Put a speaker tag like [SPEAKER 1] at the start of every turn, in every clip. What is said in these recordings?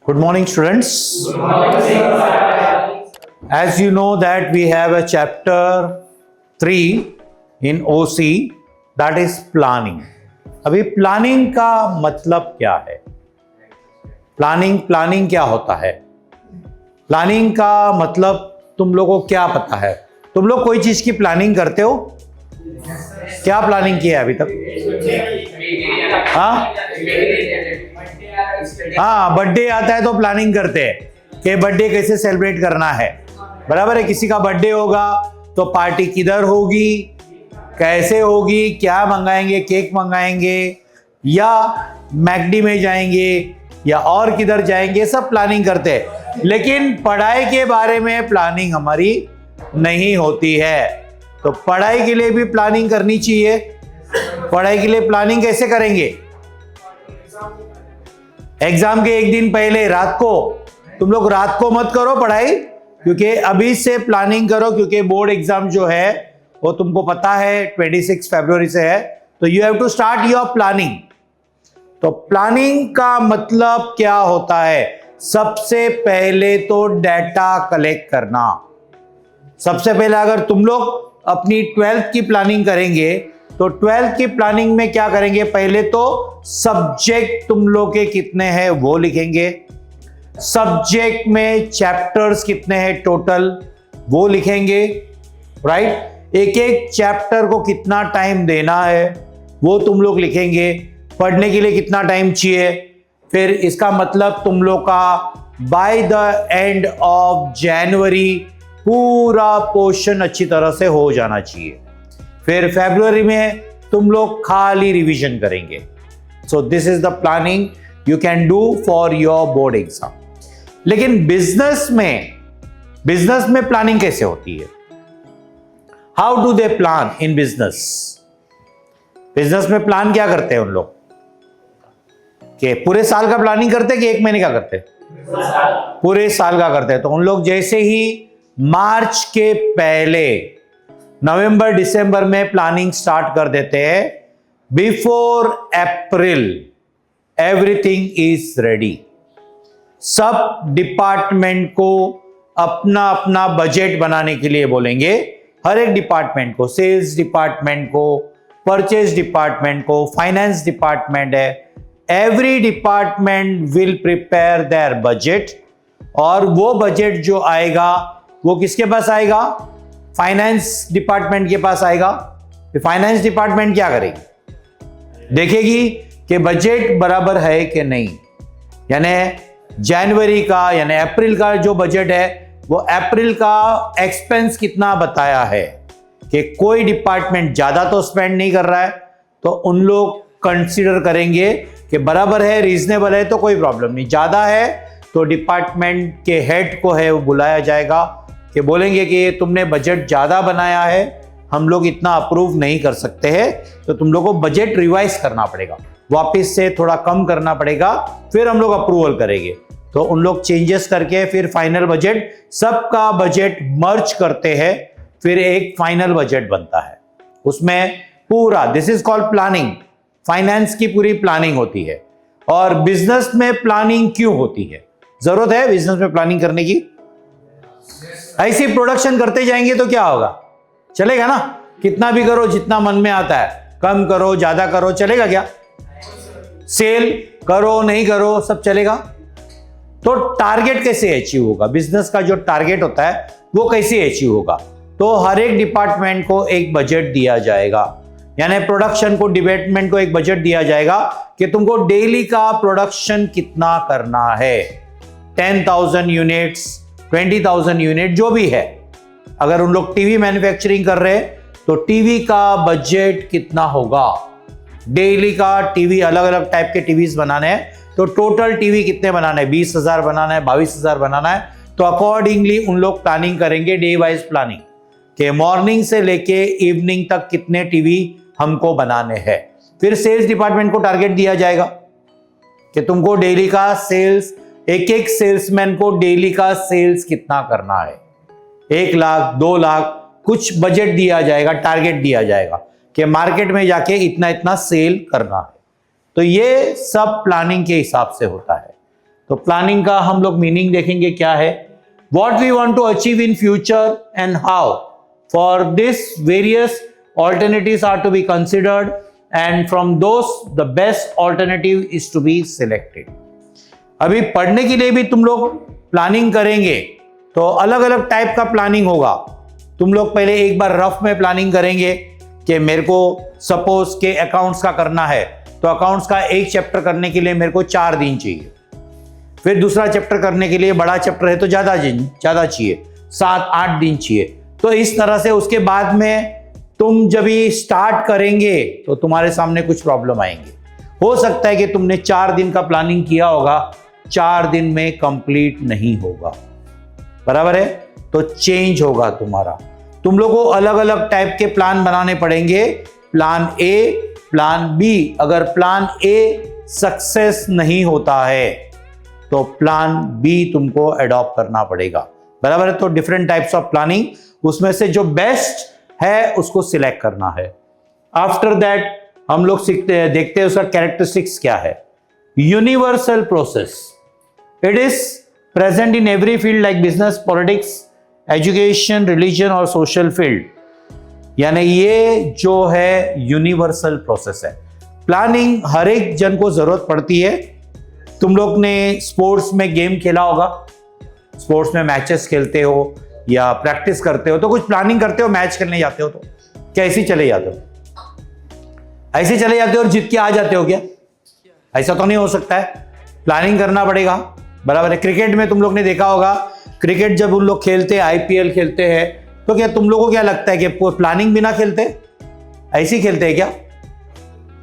[SPEAKER 1] Good morning, students.
[SPEAKER 2] Good morning, sir.
[SPEAKER 1] As you know that we have a chapter 3 in OC, that is planning. अभी planning का मतलब क्या है? Planning क्या होता है? प्लानिंग का मतलब तुम लोगों को क्या पता है? तुम लोग कोई चीज की प्लानिंग करते हो? क्या प्लानिंग की है अभी तक? हाँ, बर्थडे आता है तो प्लानिंग करते हैं कि बर्थडे कैसे सेलिब्रेट करना है। बराबर है, किसी का बर्थडे होगा तो पार्टी किधर होगी, कैसे होगी, क्या मंगाएंगे, केक मंगाएंगे या मैकडी में जाएंगे या और किधर जाएंगे, सब प्लानिंग करते हैं। लेकिन पढ़ाई के बारे में प्लानिंग हमारी नहीं होती है। तो पढ़ाई के लिए भी प्लानिंग करनी चाहिए। पढ़ाई के लिए प्लानिंग कैसे करेंगे? एग्जाम के एक दिन पहले रात को, तुम लोग रात को मत करो पढ़ाई, क्योंकि अभी से प्लानिंग करो, क्योंकि बोर्ड एग्जाम जो है वो तुमको पता है 26 फरवरी से है। तो you have to start your planning. तो प्लानिंग का मतलब क्या होता है? सबसे पहले तो डाटा कलेक्ट करना। सबसे पहले अगर तुम लोग अपनी 12th की प्लानिंग करेंगे तो 12th की प्लानिंग में क्या करेंगे? पहले तो सब्जेक्ट तुम लोग के कितने हैं वो लिखेंगे। सब्जेक्ट में चैप्टर्स कितने हैं टोटल वो लिखेंगे, राइट। एक एक चैप्टर को कितना टाइम देना है वो तुम लोग लिखेंगे। पढ़ने के लिए कितना टाइम चाहिए, फिर इसका मतलब तुम लोग का by the end of January पूरा पोर्शन अच्छी तरह से हो जाना चाहिए। फिर फरवरी में तुम लोग खाली रिवीजन करेंगे। So this is the planning you can do for your board exam. लेकिन बिजनेस में प्लानिंग कैसे होती है? How do they plan in business? Business में प्लान क्या करते हैं उन लोग? कि पूरे साल का प्लानिंग करते हैं कि एक महीने का करते हैं? पूरे साल का करते हैं। तो उन लोग जैसे ही मार्च के पहले नवंबर दिसंबर में प्लानिंग स्टार्ट कर देते हैं, before April everything is ready. सब डिपार्टमेंट को अपना अपना बजट बनाने के लिए बोलेंगे। हर एक डिपार्टमेंट को, सेल्स डिपार्टमेंट को, परचेज डिपार्टमेंट को, फाइनेंस डिपार्टमेंट है, every department will prepare their budget. और वो बजट जो आएगा वो किसके पास आएगा? फाइनेंस डिपार्टमेंट के पास आएगा। फाइनेंस डिपार्टमेंट क्या करेगी? देखेगी कि बजट बराबर है कि नहीं। यानी जनवरी का यानी अप्रैल का जो बजट है वो अप्रैल का एक्सपेंस कितना बताया है, कि कोई डिपार्टमेंट ज्यादा तो स्पेंड नहीं कर रहा है, तो उन लोग कंसीडर करेंगे कि बराबर है, रीजनेबल है, तो कोई प्रॉब्लम नहीं। ज्यादा है तो डिपार्टमेंट के हेड को है वो बुलाया जाएगा कि बोलेंगे कि तुमने बजट ज्यादा बनाया है, हम लोग इतना अप्रूव नहीं कर सकते हैं, तो तुम लोग को बजट रिवाइज करना पड़ेगा, वापस से थोड़ा कम करना पड़ेगा, फिर हम लोग अप्रूवल करेंगे। तो उन लोग चेंजेस करके फिर फाइनल बजट, सबका बजट मर्ज करते हैं, फिर एक फाइनल बजट बनता है। उसमें पूरा, this is called planning. Finance की पूरी प्लानिंग होती है। और बिजनेस में प्लानिंग क्यों होती है? जरूरत है बिजनेस में प्लानिंग करने की। ऐसी प्रोडक्शन करते जाएंगे तो क्या होगा? चलेगा ना? कितना भी करो, जितना मन में आता है, कम करो ज्यादा करो, चलेगा क्या? सेल करो नहीं करो, सब चलेगा। तो टारगेट कैसे अचीव होगा? बिजनेस का जो टारगेट होता है वो कैसे अचीव होगा? तो हर एक डिपार्टमेंट को एक बजट दिया जाएगा, यानी प्रोडक्शन को, डिपार्टमेंट को एक बजट दिया जाएगा कि तुमको डेली का प्रोडक्शन कितना करना है। 10,000 यूनिट्स, 20,000 यूनिट, जो भी है। अगर उन लोग टीवी मैन्युफैक्चरिंग कर रहे हैं तो टीवी का बजट कितना होगा? डेली का टीवी, अलग अलग टाइप के टीवीज बनाने हैं, तो टोटल टीवी कितने बनाना है? 20,000 बनाना है, 22,000 बनाना है। तो अकॉर्डिंगली उन लोग प्लानिंग करेंगे, डे वाइज प्लानिंग, कि मॉर्निंग से लेके इवनिंग तक कितने टीवी हमको बनाने हैं। फिर सेल्स डिपार्टमेंट को टारगेट दिया जाएगा कि तुमको डेली का सेल्स, एक एक सेल्समैन को डेली का सेल्स कितना करना है। 1 लाख, 2 लाख, कुछ बजट दिया जाएगा, टारगेट दिया जाएगा कि मार्केट में जाके इतना इतना सेल करना है। तो ये सब प्लानिंग के हिसाब से होता है। तो प्लानिंग का हम लोग मीनिंग देखेंगे क्या है. What we want to achieve in future and how. For this, various alternatives are to be considered, and from those, the best alternative is to be selected. अभी पढ़ने के लिए भी तुम लोग प्लानिंग करेंगे तो अलग अलग टाइप का प्लानिंग होगा. तुम लोग पहले एक बार रफ में प्लानिंग करेंगे कि मेरे को सपोज के अकाउंट्स का करना है, तो अकाउंट्स का एक चैप्टर करने के लिए मेरे को 4 दिन चाहिए. फिर दूसरा चैप्टर करने के लिए, बड़ा चैप्टर है तो ज्यादा चाहिए, 7-8 दिन चाहिए. तो इस तरह से उसके बाद में तुम जब भी स्टार्ट करेंगे तो तुम्हारे सामने कुछ प्रॉब्लम आएंगे. हो सकता है कि तुमने 4 दिन का प्लानिंग किया होगा, 4 दिन में कंप्लीट नहीं होगा. बराबर है. तो चेंज होगा तुम्हारा. तुम लोगों को अलग अलग टाइप के प्लान बनाने पड़ेंगे. Plan A, plan B. अगर प्लान ए सक्सेस नहीं होता है तो प्लान बी तुमको अडॉप्ट करना पड़ेगा. बराबर है. तो डिफरेंट टाइप्स ऑफ प्लानिंग, उसमें से जो बेस्ट है उसको सिलेक्ट करना है. आफ्टर दैट हम लोग देखते हैं उसका कैरेक्टरिस्टिक्स क्या है. Universal process. It is present in every field like business, politics, education, religion और सोशल फील्ड. यानी ये जो है यूनिवर्सल प्रोसेस है. प्लानिंग हर एक जन को जरूरत पड़ती है. तुम लोग ने स्पोर्ट्स में गेम खेला होगा, स्पोर्ट्स में मैचेस खेलते हो या प्रैक्टिस करते हो तो कुछ प्लानिंग करते हो. मैच खेलने जाते हो तो क्या ऐसे चले जाते हो? ऐसे चले जाते हो और जीत के आ जाते हो क्या? ऐसा तो नहीं हो सकता है. प्लानिंग करना पड़ेगा. बराबर है. क्रिकेट में तुम लोग ने देखा होगा, क्रिकेट जब उन लोग खेलते हैं, आईपीएल खेलते हैं, तो क्या तुम लोगों को क्या लगता है कि प्लानिंग बिना खेलते, ऐसे ही खेलते हैं क्या?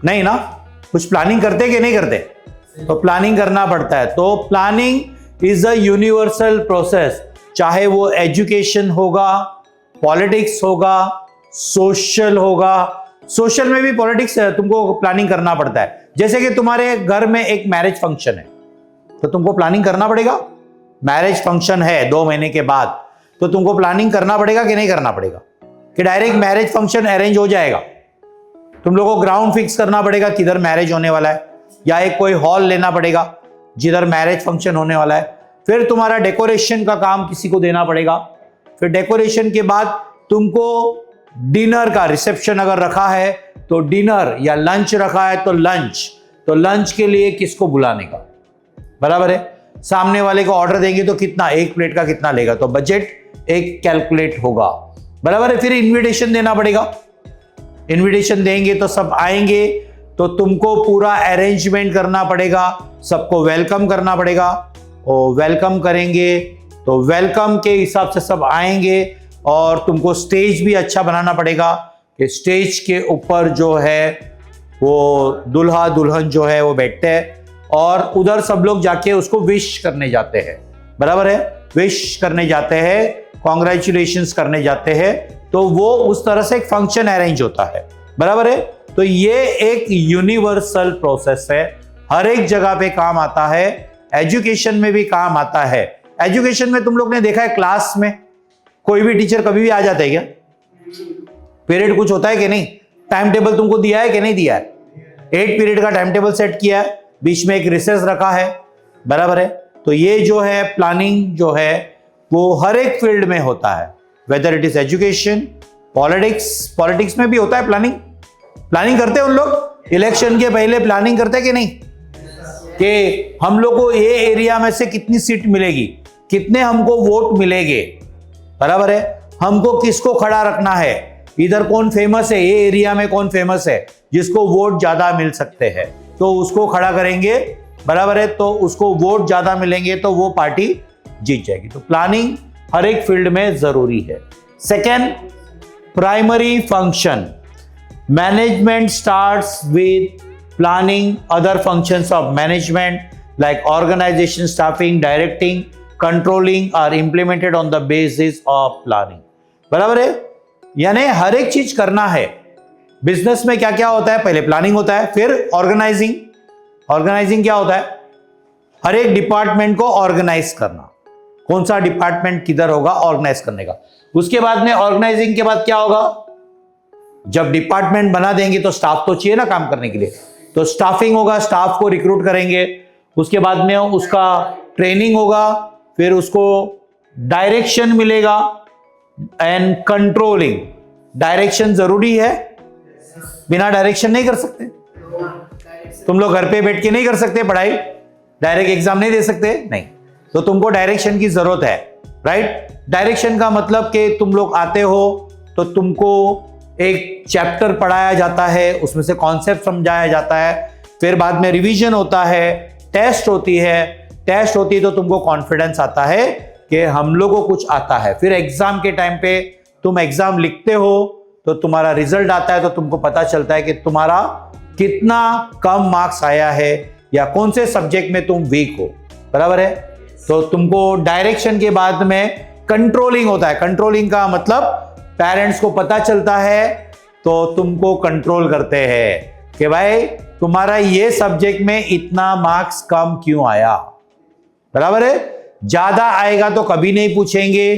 [SPEAKER 1] नहीं ना. कुछ प्लानिंग करते कि नहीं करते? तो प्लानिंग करना पड़ता है. तो planning is a universal process. चाहे वो एजुकेशन होगा, पॉलिटिक्स होगा, सोशल होगा. सोशल में भी पॉलिटिक्स तुमको प्लानिंग करना पड़ता है. जैसे कि तुम्हारे घर में एक मैरिज फंक्शन है तो तुमको प्लानिंग करना पड़ेगा. मैरिज फंक्शन है 2 महीने के बाद, तो तुमको प्लानिंग करना पड़ेगा कि नहीं करना पड़ेगा? कि डायरेक्ट मैरिज फंक्शन अरेंज हो जाएगा? तुम लोगों को ग्राउंड फिक्स करना पड़ेगा किधर मैरिज होने वाला है, या एक कोई हॉल लेना पड़ेगा जिधर मैरिज फंक्शन होने वाला है. फिर तुम्हारा डेकोरेशन का काम किसी को देना पड़ेगा. फिर डेकोरेशन के बाद तुमको डिनर का, रिसेप्शन अगर रखा है तो डिनर, या लंच रखा है तो लंच के लिए किसको बुलाने का. बराबर है. सामने वाले को ऑर्डर देंगे तो कितना, एक प्लेट का कितना लेगा, तो बजट एक कैलकुलेट होगा. बराबर है. फिर इनविटेशन देना पड़ेगा. इनविटेशन देंगे तो सब आएंगे, तो तुमको पूरा अरेंजमेंट करना पड़ेगा, सबको वेलकम करना पड़ेगा. और वेलकम करेंगे तो वेलकम के हिसाब से सब आएंगे, और तुमको स्टेज भी अच्छा बनाना पड़ेगा कि स्टेज के ऊपर जो है वो दुल्हा दुल्हन जो है वो बैठते हैं, और उधर सब लोग जाके उसको विश करने जाते हैं. बराबर है. विश करने जाते हैं, कॉन्ग्रेचुलेशंस करने जाते हैं. तो वो उस तरह से एक फंक्शन अरेंज होता है. बराबर है. तो ये एक यूनिवर्सल प्रोसेस है, हर एक जगह पे काम आता है. एजुकेशन में भी काम आता है. एजुकेशन में तुम लोग ने देखा है, क्लास में कोई भी टीचर कभी भी आ जाता है क्या? पीरियड कुछ होता है कि नहीं? टाइम टेबल तुमको दिया है कि नहीं दिया है? 8 पीरियड का टाइम टेबल सेट किया है, बीच में एक रिसेस रखा है. बराबर है. तो ये जो है प्लानिंग जो है वो हर एक फील्ड में होता है, whether it is education, politics में भी होता है प्लानिंग. प्लानिंग करते हैं उन लोग इलेक्शन के पहले, प्लानिंग करते हैं कि नहीं, कि हम लोग को ये एरिया में से कितनी सीट मिलेगी, कितने हमको वोट मिलेंगे. बराबर है. हमको किसको खड़ा रखना है, इधर कौन फेमस है, ये एरिया में कौन फेमस है जिसको वोट ज्यादा मिल सकते हैं, तो उसको खड़ा करेंगे. बराबर है. तो उसको वोट ज्यादा मिलेंगे तो वो पार्टी जीत जाएगी. तो प्लानिंग हर एक फील्ड में जरूरी है. Second, primary function. Management starts with planning. Other functions of management like organization, staffing, directing, controlling are implemented on the basis of planning. बराबर है. यानी हर एक चीज करना है. बिजनेस में क्या क्या होता है, पहले प्लानिंग होता है, फिर ऑर्गेनाइजिंग. ऑर्गेनाइजिंग क्या होता है? हर एक डिपार्टमेंट को ऑर्गेनाइज करना, कौन सा डिपार्टमेंट किधर होगा, ऑर्गेनाइज करने का. उसके बाद में ऑर्गेनाइजिंग के बाद क्या होगा, जब डिपार्टमेंट बना देंगे तो स्टाफ तो चाहिए ना काम करने के लिए, तो स्टाफिंग होगा, स्टाफ को रिक्रूट करेंगे. उसके बाद में उसका ट्रेनिंग होगा, फिर उसको डायरेक्शन मिलेगा एंड कंट्रोलिंग। डायरेक्शन जरूरी है, बिना डायरेक्शन नहीं कर सकते। तुम लोग घर पे बैठ के नहीं कर सकते पढ़ाई, डायरेक्ट एग्जाम नहीं दे सकते, नहीं। तो तुमको डायरेक्शन की जरूरत है, राइट। डायरेक्शन का मतलब कि तुम लोग आते हो तो तुमको एक चैप्टर पढ़ाया जाता है, उसमें से कॉन्सेप्ट समझाया जाता है, फिर बाद में रिवीजन होता है, टेस्ट होती है तो तुमको कॉन्फिडेंस आता है कि हम लोगों को कुछ आता है। फिर एग्जाम के टाइम पे तुम एग्जाम लिखते हो तो तुम्हारा रिजल्ट आता है, तो तुमको पता चलता है कि तुम्हारा कितना कम मार्क्स आया है या कौन से सब्जेक्ट में तुम वीक हो, बराबर है। तो तुमको डायरेक्शन के बाद में कंट्रोलिंग होता है। कंट्रोलिंग का मतलब पेरेंट्स को पता चलता है तो तुमको कंट्रोल करते हैं कि भाई तुम्हारा ये सब्जेक्ट में इतना मार्क्स कम क्यों आया, बराबर है। ज्यादा आएगा तो कभी नहीं पूछेंगे।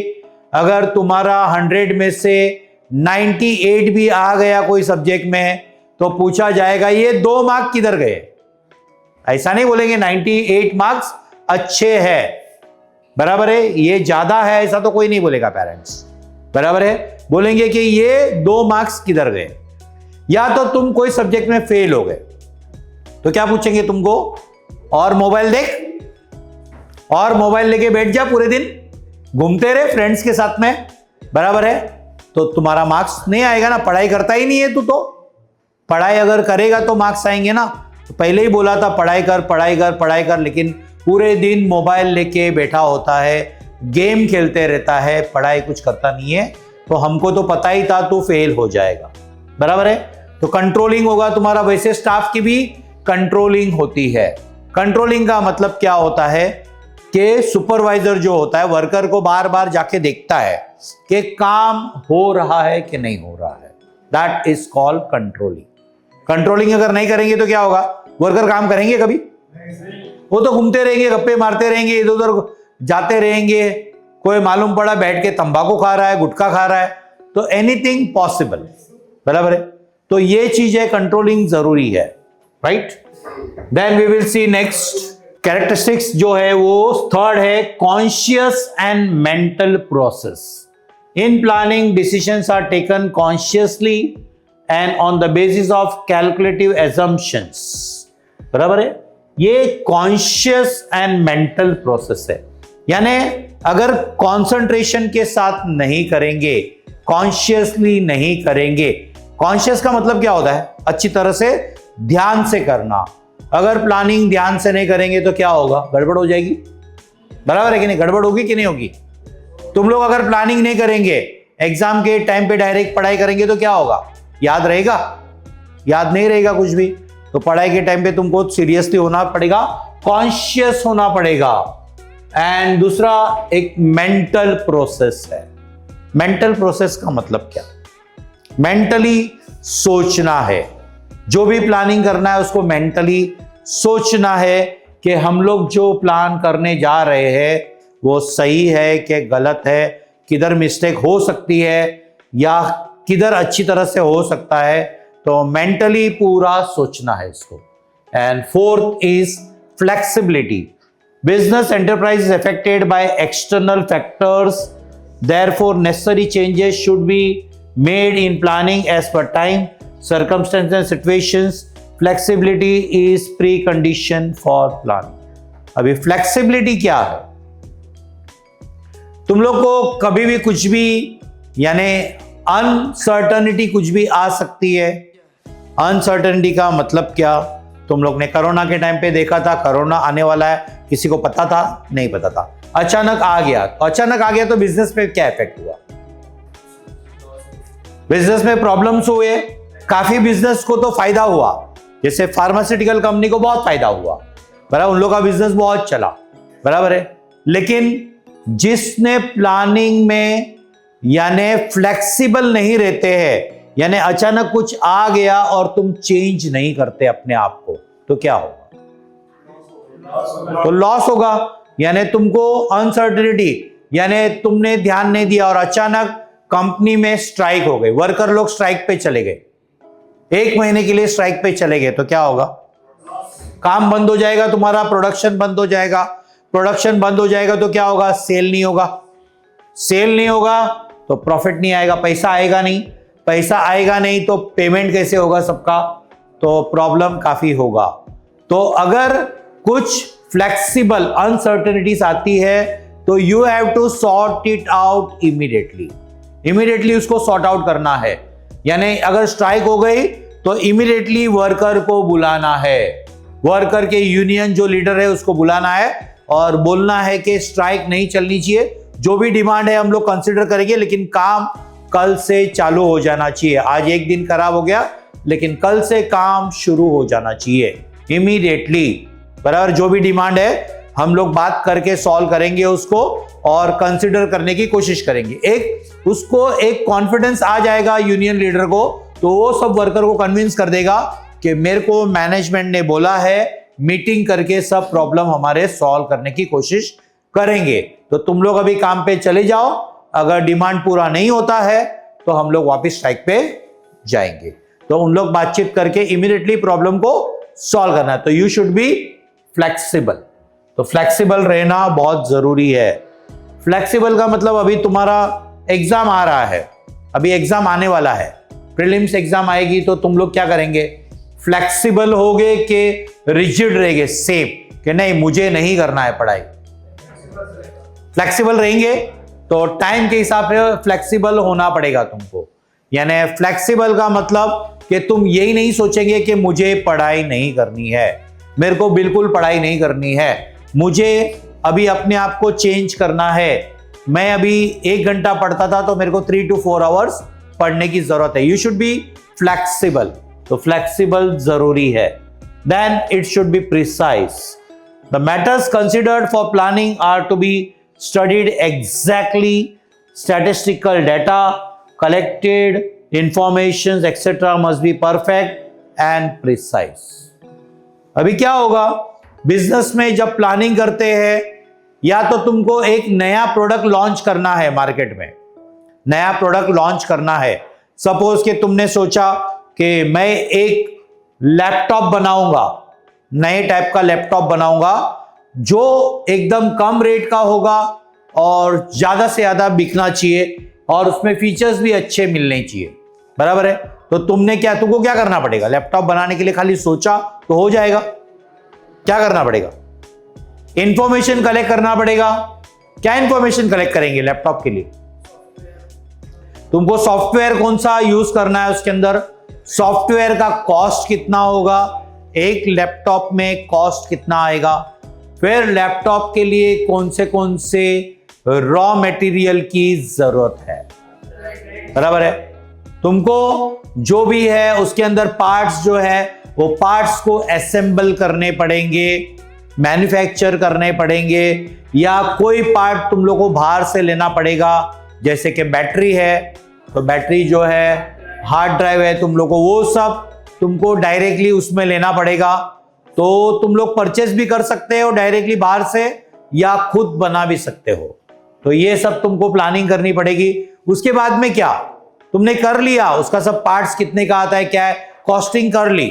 [SPEAKER 1] अगर तुम्हारा 100 में से 98 भी आ गया कोई सब्जेक्ट में तो पूछा जाएगा ये 2 मार्क्स किधर गए। ऐसा नहीं बोलेंगे 98 मार्क्स अच्छे हैं, बराबर है, ये ज्यादा है, ऐसा तो कोई नहीं बोलेगा पेरेंट्स, बराबर है। बोलेंगे कि ये 2 मार्क्स किधर गए। या तो तुम कोई सब्जेक्ट में फेल हो गए तो क्या पूछेंगे तुमको, और मोबाइल देख, और मोबाइल लेके बैठ जा, पूरे दिन घूमते रहे फ्रेंड्स के साथ में, बराबर है। तो तुम्हारा मार्क्स नहीं आएगा ना, पढ़ाई करता ही नहीं है तू। तो पढ़ाई अगर करेगा तो मार्क्स आएंगे ना। तो पहले ही बोला था पढ़ाई कर पढ़ाई कर पढ़ाई कर, लेकिन पूरे दिन मोबाइल लेके बैठा होता है, गेम खेलते रहता है, पढ़ाई कुछ करता नहीं है, तो हमको तो पता ही था तू फेल हो जाएगा, बराबर है। तो कंट्रोलिंग होगा तुम्हारा। वैसे स्टाफ की भी कंट्रोलिंग होती है। कंट्रोलिंग का मतलब क्या होता है कि सुपरवाइजर जो होता है वर्कर को बार बार जाके देखता है कि काम हो रहा है कि नहीं हो रहा है। That is called controlling. Controlling अगर नहीं करेंगे तो क्या होगा, वर्कर काम करेंगे कभी? वो तो घूमते रहेंगे, गप्पे मारते रहेंगे, इधर उधर जाते रहेंगे। कोई मालूम पड़ा बैठ के तंबाकू खा रहा है, गुटखा खा रहा है, तो एनीथिंग पॉसिबल, बराबर है। तो ये चीज है, कंट्रोलिंग जरूरी है, right. Then we will see next characteristics जो है वो थर्ड है, conscious and mental process. In planning decisions are taken consciously and on the basis of calculative assumptions, बराबर है। ये कॉन्शियस एंड मेंटल प्रोसेस है, यानी अगर कंसंट्रेशन के साथ नहीं करेंगे, कॉन्शियसली नहीं करेंगे। कॉन्शियस का मतलब क्या होता है, अच्छी तरह से ध्यान से करना। अगर प्लानिंग ध्यान से नहीं करेंगे तो क्या होगा, गड़बड़ हो जाएगी, बराबर है कि नहीं? गड़बड़ होगी कि नहीं होगी? तुम लोग अगर प्लानिंग नहीं करेंगे, एग्जाम के टाइम पे डायरेक्ट पढ़ाई करेंगे तो क्या होगा, याद रहेगा? याद नहीं रहेगा कुछ भी। तो पढ़ाई के टाइम पे तुमको सीरियसली होना पड़ेगा, कॉन्शियस होना पड़ेगा। एंड दूसरा एक मेंटल प्रोसेस है। मेंटल प्रोसेस का मतलब क्या, मेंटली सोचना है। जो भी प्लानिंग करना है उसको मेंटली सोचना है कि हम लोग जो प्लान करने जा रहे हैं वो सही है कि गलत है, किधर मिस्टेक हो सकती है या किधर अच्छी तरह से हो सकता है। तो मेंटली पूरा सोचना है इसको। And fourth is flexibility. Business enterprise is affected by external factors, therefore necessary changes should be made in planning as per time, circumstances and situations. Flexibility is precondition for planning. अभी flexibility क्या है? तुम लोग को कभी भी कुछ भी यानी अनसर्टनिटी कुछ भी आ सकती है। अनसर्टनिटी का मतलब क्या, तुम लोग ने कोरोना के टाइम पे देखा था, कोरोना आने वाला है, किसी को पता था? नहीं पता था, अचानक आ गया। अचानक आ गया तो बिजनेस पे क्या इफेक्ट हुआ? बिजनेस में प्रॉब्लम्स हुए, काफी बिजनेस को तो फायदा हुआ। जैसे फार्मास्यूटिकल कंपनी को बहुत फायदा हुआ, बराबर, उन लोगों का बिजनेस बहुत चला, बराबर है। लेकिन जिसने प्लानिंग में यानी फ्लेक्सिबल नहीं रहते हैं, यानी अचानक कुछ आ गया और तुम चेंज नहीं करते अपने आप को, तो क्या होगा? तो लॉस होगा। यानी तुमको अनसर्टेनिटी, यानी तुमने ध्यान नहीं दिया और अचानक कंपनी में स्ट्राइक हो गई, वर्कर लोग स्ट्राइक पे चले गए, 1 महीने के लिए स्ट्राइक पे चले गए, तो क्या होगा? काम बंद हो जाएगा, तुम्हारा प्रोडक्शन बंद हो जाएगा। प्रोडक्शन बंद हो जाएगा तो क्या होगा? सेल नहीं होगा। सेल नहीं होगा तो प्रॉफिट नहीं आएगा, पैसा आएगा नहीं। पैसा आएगा नहीं तो पेमेंट कैसे होगा सबका? तो प्रॉब्लम काफी होगा। तो अगर कुछ फ्लेक्सिबल अनसर्टेनिटीज आती है तो you have to sort it out immediately उसको सॉर्ट आउट करना है। यानी अगर स्ट्राइक हो गई तो इमीडिएटली वर्कर को बुलाना है, वर्कर के यूनियन जो लीडर है उसको बुलाना है और बोलना है कि स्ट्राइक नहीं चलनी चाहिए, जो भी डिमांड है हम लोग कंसीडर करेंगे, लेकिन काम कल से चालू हो जाना चाहिए। आज एक दिन खराब हो गया, लेकिन कल से काम शुरू हो जाना चाहिए इमीडिएटली। बराबर, जो भी डिमांड है हम लोग बात करके सॉल्व करेंगे उसको और कंसीडर करने की कोशिश करेंगे। एक उसको एक कॉन्फिडेंस आ जाएगा यूनियन लीडर को, तो वो सब वर्कर को कन्विंस कर देगा कि मेरे को मैनेजमेंट ने बोला है, मीटिंग करके सब प्रॉब्लम हमारे सॉल्व करने की कोशिश करेंगे। तो तुम लोग अभी काम पे चले जाओ, अगर डिमांड पूरा नहीं होता है तो हम लोग वापस स्ट्राइक पे जाएंगे। तो उन लोग बातचीत करके इमीडिएटली प्रॉब्लम को सॉल्व करना है। तो यू शुड बी फ्लेक्सिबल। तो फ्लेक्सिबल रहना बहुत जरूरी है। फ्लेक्सिबल का मतलब अभी तुम्हारा एग्जाम आ रहा है, अभी एग्जाम आने वाला है, प्रीलिम्स एग्जाम आएगी, तो तुम लोग क्या करेंगे? फ्लेक्सिबल होगे कि रिजिड रहेंगे, सेफ कि नहीं मुझे नहीं करना है पढ़ाई? फ्लेक्सिबल रहेंगे तो टाइम के हिसाब से फ्लेक्सिबल होना पड़ेगा तुमको। यानी फ्लेक्सिबल का मतलब कि तुम यही नहीं सोचेंगे कि मुझे पढ़ाई नहीं करनी है, मेरे को बिल्कुल पढ़ाई नहीं करनी है, मुझे अभी अपने आप को चेंज करना है। मैं अभी 1 घंटा पढ़ता था तो मेरे को 3 to 4 आवर्स पढ़ने की जरूरत है। You should be flexible. तो फ्लेक्सिबल जरूरी है। Then it should be precise. The matters considered for planning are to be studied exactly, statistical data collected, informations etc. must be perfect and precise। अभी क्या होगा बिजनेस में जब planning करते हैं, या तो तुमको एक नया प्रोडक्ट लॉन्च करना है, मार्केट में नया प्रोडक्ट लॉन्च करना है। सपोज कि तुमने सोचा कि मैं एक लैपटॉप बनाऊंगा, नए टाइप का लैपटॉप बनाऊंगा जो एकदम कम रेट का होगा और ज्यादा से ज्यादा बिकना चाहिए और उसमें फीचर्स भी अच्छे मिलने चाहिए। बराबर है? तो तुमको क्या करना पड़ेगा? लैपटॉप बनाने के लिए खाली सोचा तो हो जाएगा? क्या करना पड़ेगा? इंफॉर्मेशन कलेक्ट करना पड़ेगा। क्या इंफॉर्मेशन कलेक्ट करेंगे लैपटॉप के लिए? तुमको सॉफ्टवेयर कौन सा यूज करना है, उसके अंदर सॉफ्टवेयर का कॉस्ट कितना होगा, एक लैपटॉप में कॉस्ट कितना आएगा, फिर लैपटॉप के लिए कौन से रॉ मटेरियल की जरूरत है। बराबर है? तुमको जो भी है उसके अंदर पार्ट्स जो है वो पार्ट्स को असेंबल करने पड़ेंगे, मैन्युफैक्चर करने पड़ेंगे, या कोई पार्ट तुम लोग को बाहर से लेना पड़ेगा। जैसे कि बैटरी है तो बैटरी जो है, हार्ड ड्राइव है तुम लोग को, वो सब तुमको डायरेक्टली उसमें लेना पड़ेगा। तो तुम लोग परचेस भी कर सकते हो डायरेक्टली बाहर से, या खुद बना भी सकते हो। तो ये सब तुमको प्लानिंग करनी पड़ेगी। उसके बाद में क्या तुमने कर लिया, उसका सब पार्ट्स कितने का आता है, क्या है, कॉस्टिंग कर ली।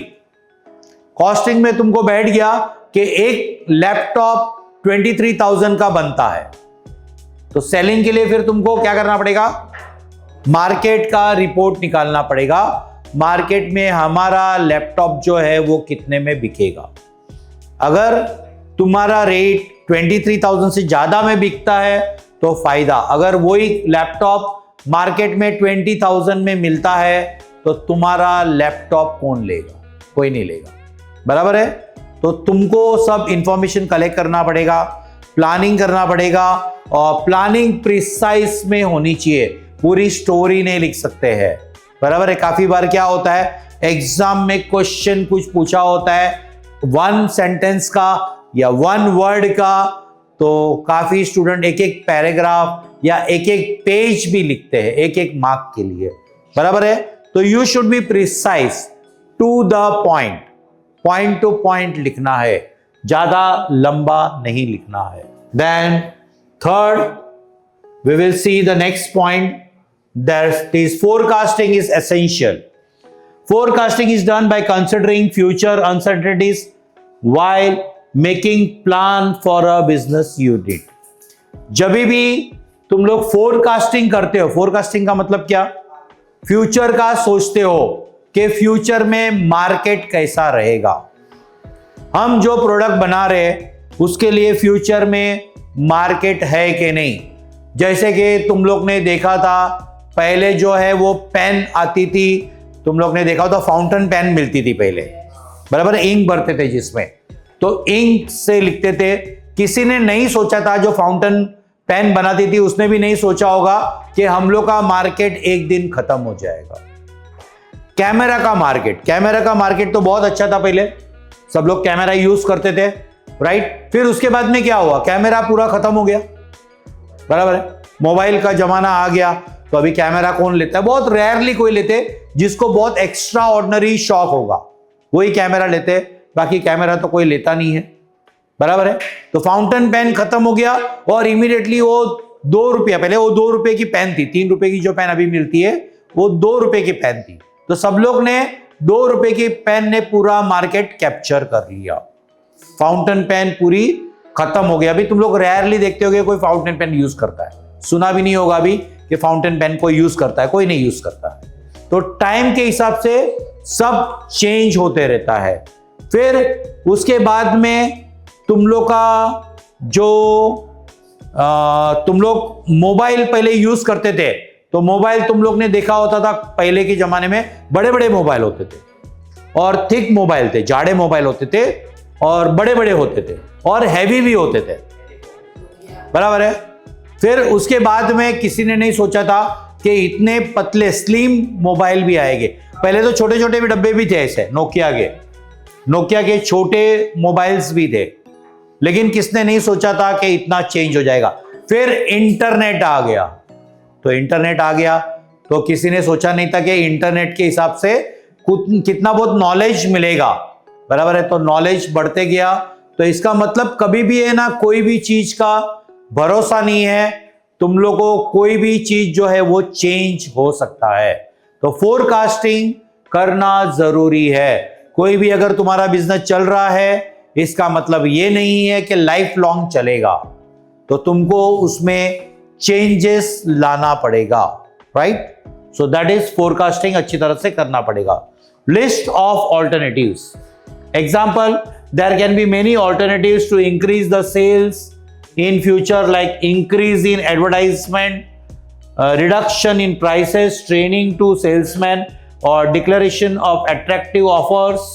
[SPEAKER 1] कॉस्टिंग में तुमको बैठ गया कि एक लैपटॉप 23,000 का बनता है, तो सेलिंग के लिए फिर तुमको क्या करना पड़ेगा? मार्केट का रिपोर्ट निकालना पड़ेगा। मार्केट में हमारा लैपटॉप जो है वो कितने में बिकेगा। अगर तुम्हारा रेट 23,000 से ज्यादा में बिकता है तो फायदा, अगर वही लैपटॉप मार्केट में 20,000 में मिलता है तो तुम्हारा लैपटॉप कौन लेगा? कोई नहीं लेगा। बराबर है? तो तुमको सब इंफॉर्मेशन कलेक्ट करना पड़ेगा, प्लानिंग करना पड़ेगा, और प्लानिंग प्रिसाइज में होनी चाहिए, पूरी स्टोरी नहीं लिख सकते हैं। बराबर है? काफी बार क्या होता है, एग्जाम में क्वेश्चन कुछ पूछा होता है 1 सेंटेंस का या 1 वर्ड का, तो काफी स्टूडेंट एक एक पैराग्राफ या एक एक पेज भी लिखते हैं एक एक मार्क के लिए। बराबर है? तो you should be precise to the point, point to point लिखना है, ज्यादा लंबा नहीं लिखना है। Then third we will see the next point, that is forecasting is essential. Forecasting is done by considering future uncertainties while making plan for a business unit. जब भी तुम लोग फोरकास्टिंग करते हो, फोरकास्टिंग का मतलब क्या, फ्यूचर का सोचते हो कि फ्यूचर में मार्केट कैसा रहेगा। हम जो प्रोडक्ट बना रहे हैं उसके लिए फ्यूचर में मार्केट है कि नहीं। जैसे कि तुम लोग ने देखा था पहले जो है वो पेन आती थी, तुम लोग ने देखा था फाउंटेन पेन मिलती थी पहले, बराबर, इंक भरते थे जिसमें, तो इंक से लिखते थे। किसी ने नहीं सोचा था, जो फाउंटेन पेन बनाती थी उसने भी नहीं सोचा होगा कि हम लोग का मार्केट एक दिन खत्म हो जाएगा। कैमरा का मार्केट तो बहुत अच्छा था, पहले सब लोग कैमरा यूज करते थे, राइट। फिर उसके बाद में क्या हुआ, कैमरा पूरा खत्म हो गया, बराबर है। मोबाइल का जमाना आ गया, तो अभी कैमरा कौन लेता है, बहुत रेयरली कोई लेते, जिसको बहुत एक्स्ट्रा ऑर्डिनरी शौक होगा वही कैमरा लेते, बाकी कैमरा तो कोई लेता नहीं है, बराबर है। तो फाउंटेन पेन खत्म हो गया और इमीडिएटली वो 2 रुपया, पहले वो 2 रुपए की पेन थी, 3 रुपए की जो पेन अभी मिलती है वो 2 रुपए की पेन थी, तो सब लोग ने 2 रुपए की पेन ने पूरा मार्केट कैप्चर कर लिया। फाउंटेन पेन पूरी खत्म हो गया। अभी तुम लोग रेयरली देखते होगे कोई फाउंटेन पेन यूज करता है, सुना भी नहीं होगा अभी कि फाउंटेन पेन कोई यूज करता है, कोई नहीं यूज करता है। तो टाइम के हिसाब से सब चेंज होते रहता है। फिर उसके बाद में तुम लोग का जो तुम लोग मोबाइल पहले यूज करते थे, तो मोबाइल तुम लोग ने देखा होता था पहले के जमाने में बड़े बड़े मोबाइल होते थे और थिक मोबाइल थे, जाड़े मोबाइल होते थे और बड़े बड़े होते थे और हैवी भी होते थे, बराबर है। फिर उसके बाद में किसी ने नहीं सोचा था कि इतने पतले स्लिम मोबाइल भी आएंगे। पहले तो छोटे छोटे भी डब्बे भी थे ऐसे, नोकिया के छोटे मोबाइल्स भी थे, लेकिन किसने नहीं सोचा था कि इतना चेंज हो जाएगा। फिर इंटरनेट आ गया, तो किसी ने सोचा नहीं था कि इंटरनेट के हिसाब से कितना बहुत नॉलेज मिलेगा, बराबर है। तो नॉलेज बढ़ते गया, तो इसका मतलब कभी भी है ना, कोई भी चीज का भरोसा नहीं है, तुम लोगों को कोई भी चीज जो है वो चेंज हो सकता है। तो फोरकास्टिंग करना जरूरी है। कोई भी अगर तुम्हारा बिजनेस चल रहा है, इसका मतलब ये नहीं है कि लाइफ लॉन्ग चलेगा, तो तुमको उसमें चेंजेस लाना पड़ेगा, right. So that is forecasting, अच्छी तरह से करना पड़ेगा। List of alternatives, example, there can be many alternatives to increase the sales in future, like increase in advertisement, reduction in prices, training to salesmen, or declaration of attractive offers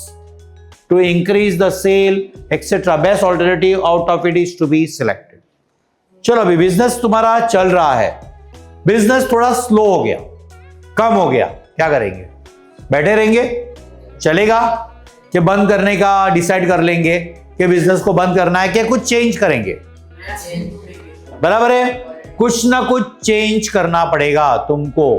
[SPEAKER 1] to increase the sale, etc. Best alternative out of it is to be selected. चलो, अभी business तुम्हारा चल रहा है, business थोड़ा slow हो गया, कम हो गया, क्या करेंगे, बैठे रहेंगे, चलेगा कि बंद करने का डिसाइड कर लेंगे कि बिजनेस को बंद करना है, कि कुछ चेंज करेंगे, बराबर है। कुछ ना कुछ चेंज करना पड़ेगा तुमको।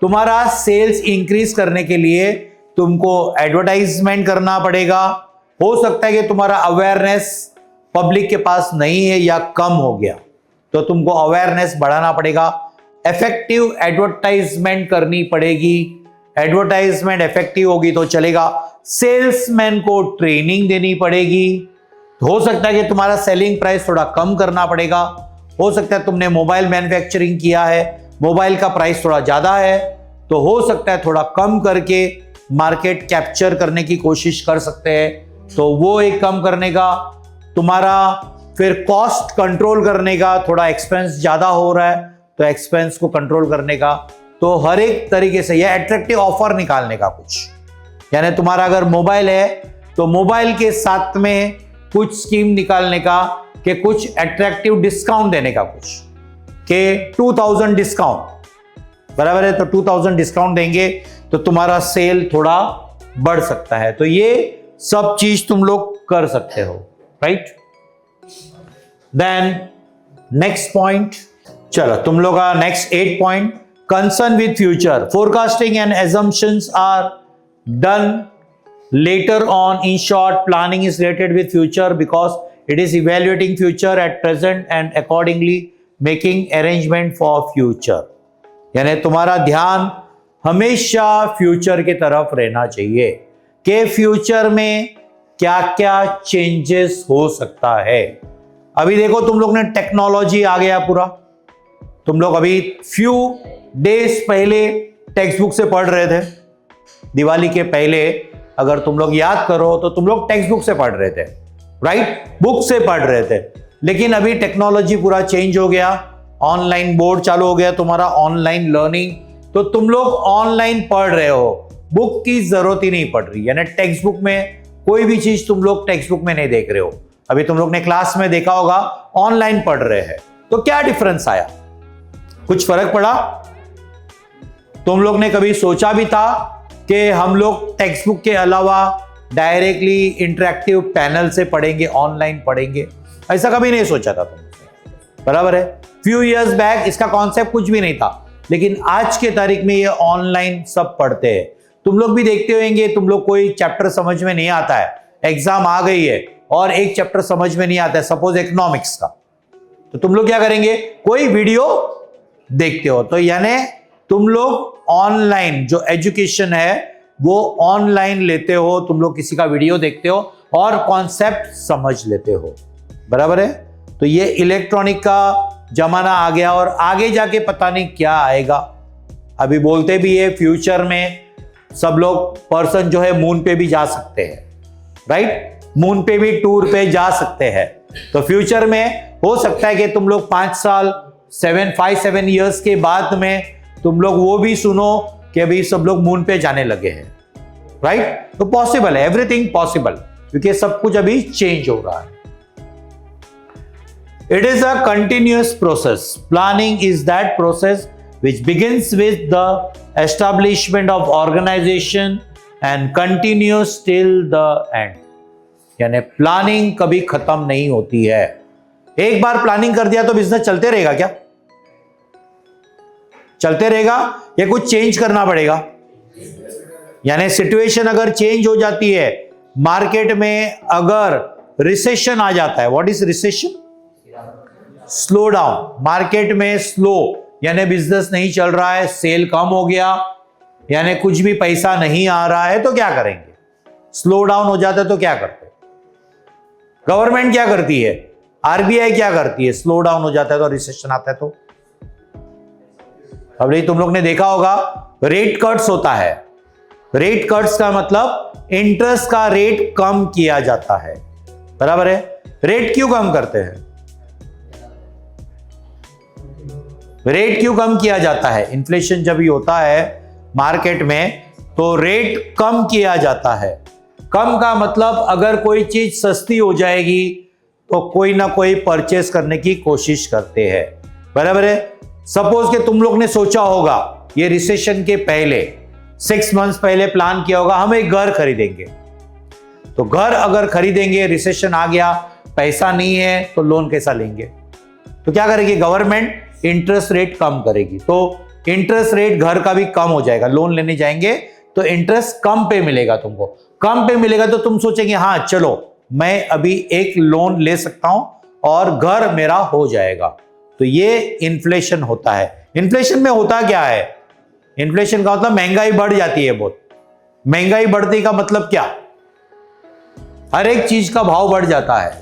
[SPEAKER 1] तुम्हारा सेल्स इंक्रीज करने के लिए तुमको एडवर्टाइजमेंट करना पड़ेगा। हो सकता है कि तुम्हारा अवेयरनेस पब्लिक के पास नहीं है या कम हो गया, तो तुमको अवेयरनेस बढ़ाना पड़ेगा। इफेक्टिव एडवर्टाइजमेंट करनी पड़ेगी, एडवर्टाइजमेंट इफेक्टिव होगी तो चलेगा। सेल्समैन को ट्रेनिंग देनी पड़ेगी। हो सकता है कि तुम्हारा सेलिंग प्राइस थोड़ा कम करना पड़ेगा। हो सकता है तुमने मोबाइल मैन्युफैक्चरिंग किया है, मोबाइल का प्राइस थोड़ा ज्यादा है, तो हो सकता है थोड़ा कम करके मार्केट कैप्चर करने की कोशिश कर सकते हैं, तो वो एक कम करने का। तुम्हारा फिर कॉस्ट कंट्रोल करने का, थोड़ा एक्सपेंस ज्यादा हो रहा है तो एक्सपेंस को कंट्रोल करने का। तो हर एक तरीके से यह एट्रैक्टिव ऑफर निकालने का कुछ, यानी तुम्हारा अगर मोबाइल है तो मोबाइल के साथ में कुछ स्कीम निकालने का, कि कुछ एट्रैक्टिव डिस्काउंट देने का, कुछ के 2000 डिस्काउंट, बराबर है। तो 2000 डिस्काउंट देंगे तो तुम्हारा सेल थोड़ा बढ़ सकता है। तो ये सब चीज तुम लोग कर सकते हो, राइट। देन नेक्स्ट पॉइंट, चलो तुम लोग का next 8 point, concern with future. Forecasting and assumptions are done later on. In short, planning is related with future because it is evaluating future at present and accordingly making arrangement for future. यानी तुम्हारा ध्यान हमेशा future की तरफ रहना चाहिए कि future में क्या क्या चेंजेस हो सकता है। अभी देखो तुम लोग ने टेक्नोलॉजी आ गया पूरा, तुम लोग अभी फ्यू डेज पहले टेक्स्ट बुक से पढ़ रहे थे। दिवाली के पहले अगर तुम लोग याद करो तो तुम लोग टेक्स्ट बुक से पढ़ रहे थे, राइट, बुक से पढ़ रहे थे। लेकिन अभी टेक्नोलॉजी पूरा चेंज हो गया, ऑनलाइन बोर्ड चालू हो गया तुम्हारा, ऑनलाइन लर्निंग, तो तुम लोग ऑनलाइन पढ़ रहे हो, बुक की जरूरत ही नहीं पड़ रही। यानी टेक्स्ट बुक में कोई भी चीज तुम लोग टेक्स्ट बुक में नहीं देख रहे हो, अभी तुम लोग ने क्लास में देखा होगा ऑनलाइन पढ़ रहे हैं। तो क्या डिफरेंस आया, कुछ फर्क पड़ा? तुम लोग ने कभी सोचा भी था कि हम लोग टेक्स्ट बुक के अलावा डायरेक्टली इंटरेक्टिव पैनल से पढ़ेंगे, ऑनलाइन पढ़ेंगे? ऐसा कभी नहीं सोचा था तुम, बराबर है। फ्यू इयर्स बैक इसका कॉन्सेप्ट कुछ भी नहीं था, लेकिन आज के तारीख में ये ऑनलाइन सब पढ़ते हैं। तुम लोग भी देखते होंगे, तुम लोग कोई चैप्टर समझ में नहीं आता है, एग्जाम आ गई है और एक चैप्टर समझ में नहीं आता है, सपोज इकोनॉमिक्स का, तो तुम लोग क्या करेंगे, कोई वीडियो देखते हो। तो यानी तुम लोग ऑनलाइन जो एजुकेशन है वो ऑनलाइन लेते हो, तुम लोग किसी का वीडियो देखते हो और कॉन्सेप्ट समझ लेते हो, बराबर है। तो ये इलेक्ट्रॉनिक का जमाना आ गया और आगे जाके पता नहीं क्या आएगा। अभी बोलते भी है फ्यूचर में सब लोग पर्सन जो है मून पे भी जा सकते हैं, राइट, मून पे भी टूर पे जा सकते हैं। तो फ्यूचर में हो सकता है कि तुम लोग 5 साल 7 इयर्स के बाद में तुम लोग वो भी सुनो कि अभी सब लोग मून पे जाने लगे हैं, राइट। तो पॉसिबल है, एवरीथिंग पॉसिबल, क्योंकि सब कुछ अभी चेंज हो रहा है। It is a continuous process. Planning is that process which begins with the establishment of organization and continues till the end. यानी प्लानिंग कभी खत्म नहीं होती है। एक बार प्लानिंग कर दिया तो बिजनेस चलते रहेगा क्या? चलते रहेगा या कुछ चेंज करना पड़ेगा? यानी सिचुएशन अगर चेंज हो जाती है, मार्केट में अगर रिसेशन आ जाता है, what is recession? Slow down, market में स्लो यानी बिजनेस नहीं चल रहा है, सेल कम हो गया, यानी कुछ भी पैसा नहीं आ रहा है, तो क्या करेंगे? स्लो डाउन हो जाता है तो क्या करते हैं? गवर्नमेंट क्या करती है, आरबीआई क्या करती है? स्लो डाउन हो जाता है तो, रिसेशन आता है तो। अब तुम लोग ने देखा होगा रेट कट्स होता है, रेट कट्स का मतलब इंटरेस्ट का रेट कम किया जाता है, बराबर है। रेट क्यों कम करते हैं? रेट क्यों कम किया जाता है? इन्फ्लेशन जब भी होता है मार्केट में तो रेट कम किया जाता है। कम का मतलब अगर कोई चीज सस्ती हो जाएगी तो कोई ना कोई परचेस करने की कोशिश करते हैं, बराबर है। सपोज कि तुम लोग ने सोचा होगा ये रिसेशन के पहले 6 मंथ्स पहले प्लान किया होगा हम एक घर खरीदेंगे, तो घर अगर खरीदेंगे, रिसेशन आ गया, पैसा नहीं है तो लोन कैसा लेंगे? तो क्या करेगी गवर्नमेंट? इंटरेस्ट रेट कम करेगी, तो इंटरेस्ट रेट घर का भी कम हो जाएगा। लोन लेने जाएंगे तो इंटरेस्ट कम पे मिलेगा तुमको, कम पे मिलेगा तो तुम सोचेंगे हाँ चलो मैं अभी एक लोन ले सकता हूं और घर मेरा हो जाएगा। तो ये इन्फ्लेशन होता है। इन्फ्लेशन में होता क्या है? इन्फ्लेशन का मतलब महंगाई बढ़ जाती है बहुत। महंगाई बढ़ने का मतलब क्या? हर एक चीज का भाव बढ़ जाता है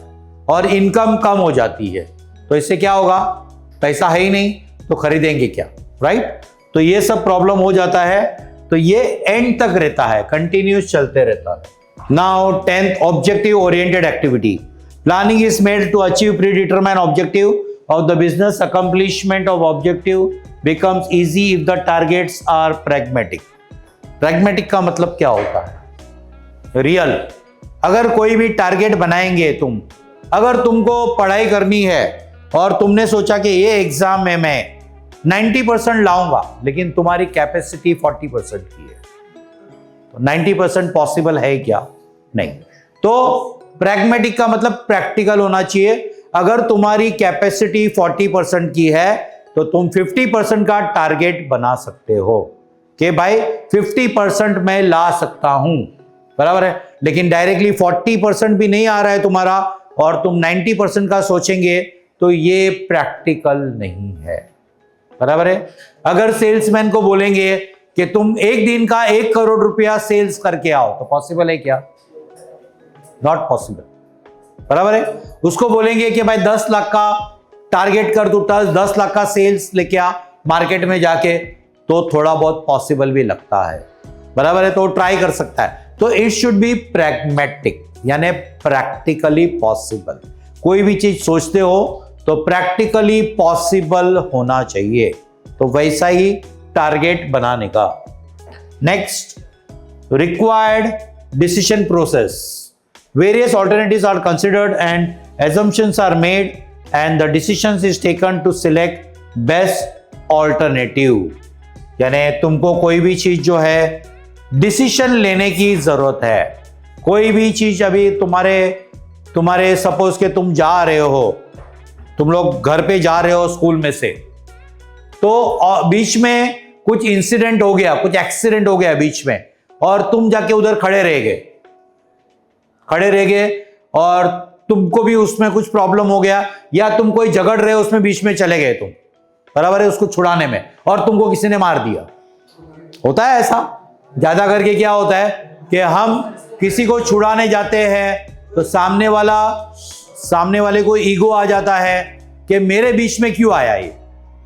[SPEAKER 1] और इनकम कम हो जाती है, तो इससे क्या होगा? पैसा है ही नहीं तो खरीदेंगे क्या, राइट। तो ये सब प्रॉब्लम हो जाता है, तो ये एंड तक रहता है, कंटिन्यूस चलते रहता है। Now 10th objective oriented activity. Planning is made to achieve pre determine objective of the business. Accomplishment of objective becomes easy if the targets are pragmatic. Pragmatic का मतलब क्या होता है? रियल। अगर कोई भी टारगेट बनाएंगे तुम, अगर तुमको पढ़ाई करनी है और तुमने सोचा कि ये एग्जाम में मैं 90% लाऊंगा, लेकिन तुम्हारी कैपेसिटी 40% की है, तो 90% पॉसिबल है क्या? नहीं। तो प्रैग्मेटिक का मतलब प्रैक्टिकल होना चाहिए। अगर तुम्हारी कैपेसिटी 40% की है तो तुम 50% का टारगेट बना सकते हो कि भाई 50% मैं ला सकता हूं, बराबर है। लेकिन डायरेक्टली 40% भी नहीं आ रहा है तुम्हारा और तुम 90% का सोचेंगे तो ये प्रैक्टिकल नहीं है, बराबर है। अगर सेल्समैन को बोलेंगे कि तुम एक दिन का 1 करोड़ रुपया सेल्स करके आओ, तो पॉसिबल है क्या? नॉट पॉसिबल, बराबर है। उसको बोलेंगे कि भाई 10 लाख का टारगेट कर, तू 10 लाख का सेल्स लेके आ मार्केट में जाके, तो थोड़ा बहुत पॉसिबल भी लगता है, बराबर है, तो ट्राई कर सकता है। तो इट शुड बी प्रैग्मेटिक, यानी प्रैक्टिकली पॉसिबल। कोई भी चीज सोचते हो तो प्रैक्टिकली पॉसिबल होना चाहिए, तो वैसा ही टारगेट बनाने का। Next, required decision process. Various alternatives are considered and assumptions are made and the decisions is taken to select best alternative। यानी तुमको कोई भी चीज जो है डिसीजन लेने की जरूरत है। कोई भी चीज अभी तुम्हारे सपोज के तुम जा रहे हो, तुम लोग घर पे जा रहे हो स्कूल में से, तो बीच में कुछ इंसिडेंट हो गया, कुछ एक्सीडेंट हो गया बीच में, और तुम जाके उधर खड़े रह गए और तुमको भी उसमें कुछ प्रॉब्लम हो गया, या तुम कोई झगड़ रहे हो उसमें बीच में चले गए तुम, बराबर है, उसको छुड़ाने में, और तुमको किसी ने मार दिया। होता है ऐसा ज्यादा करके। क्या होता है कि हम किसी को छुड़ाने जाते हैं तो सामने वाले को ईगो आ जाता है कि मेरे बीच में क्यों आया ये,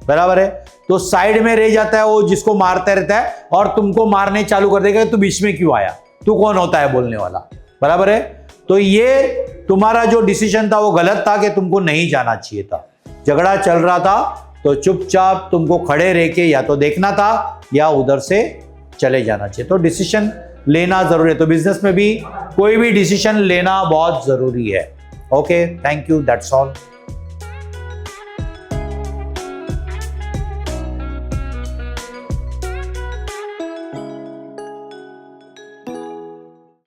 [SPEAKER 1] बराबर है, तो साइड में रह जाता है वो जिसको मारता रहता है, और तुमको मारने चालू कर देगा, तू बीच में क्यों आया, तू कौन होता है बोलने वाला, बराबर है। तो ये तुम्हारा जो डिसीजन था वो गलत था कि तुमको नहीं जाना चाहिए था। झगड़ा चल रहा था तो चुपचाप तुमको खड़े रह के या तो देखना था या उधर से चले जाना चाहिए। तो डिसीजन लेना जरूरी है। तो बिजनेस में भी कोई भी डिसीजन लेना बहुत जरूरी है। Okay, thank you, that's all.